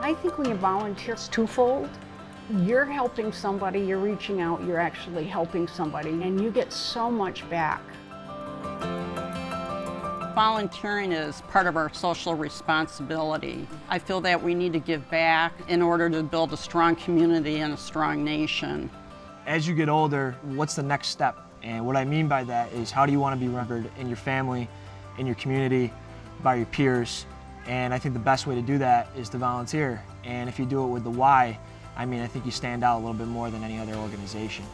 I think when you volunteer, it's twofold. You're helping somebody, you're reaching out, you're actually helping somebody, and you get so much back. Volunteering is part of our social responsibility. I feel that we need to give back in order to build a strong community and a strong nation. As you get older, what's the next step? And what I mean by that is, how do you want to be remembered in your family, in your community, by your peers? And I think the best way to do that is to volunteer. And if you do it with the Y, I think you stand out a little bit more than any other organization.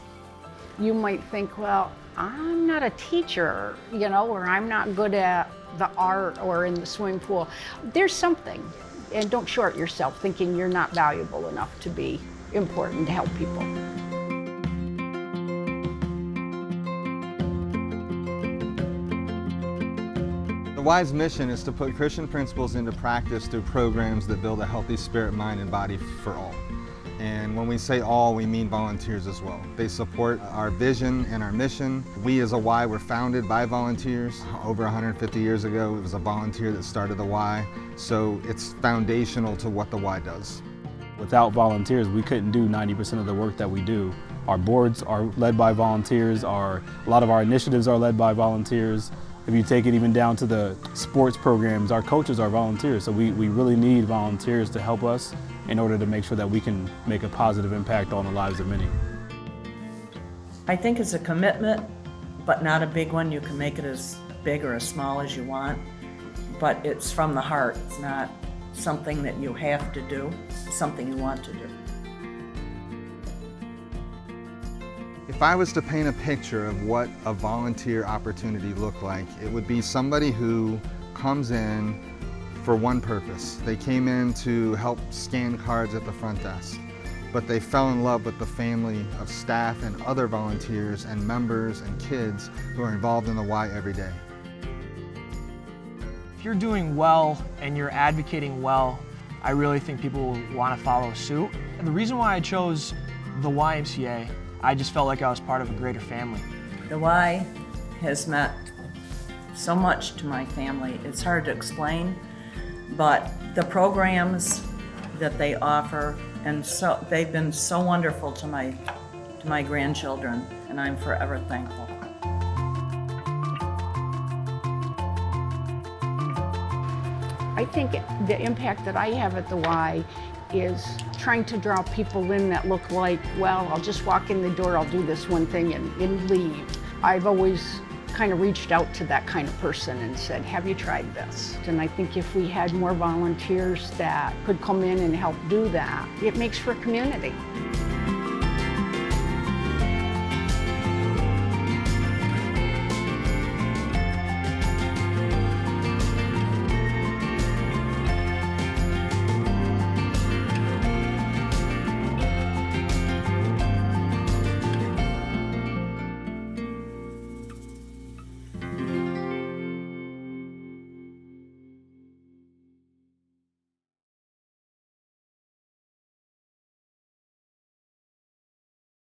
You might think, well, I'm not a teacher, or I'm not good at the art or in the swimming pool. There's something, and don't short yourself thinking you're not valuable enough to be important to help people. The Y's mission is to put Christian principles into practice through programs that build a healthy spirit, mind, and body for all. And when we say all, we mean volunteers as well. They support our vision and our mission. We as a Y were founded by volunteers. Over 150 years ago, it was a volunteer that started the Y. So it's foundational to what the Y does. Without volunteers, we couldn't do 90% of the work that we do. Our boards are led by volunteers. A lot of our initiatives are led by volunteers. If you take it even down to the sports programs, our coaches are volunteers. So we really need volunteers to help us in order to make sure that we can make a positive impact on the lives of many. I think it's a commitment, but not a big one. You can make it as big or as small as you want, but it's from the heart. It's not something that you have to do, it's something you want to do. If I was to paint a picture of what a volunteer opportunity looked like, it would be somebody who comes in for one purpose. They came in to help scan cards at the front desk, but they fell in love with the family of staff and other volunteers and members and kids who are involved in the Y every day. If you're doing well and you're advocating well, I really think people will want to follow suit. And the reason why I chose the YMCA, I just felt like I was part of a greater family. The Y has meant so much to my family. It's hard to explain, but the programs that they offer, and so they've been so wonderful to my grandchildren, and I'm forever thankful. I think the impact that I have at the Y is trying to draw people in that look like, well, I'll just walk in the door, I'll do this one thing and leave. I've always kind of reached out to that kind of person and said, have you tried this? And I think if we had more volunteers that could come in and help do that, it makes for a community.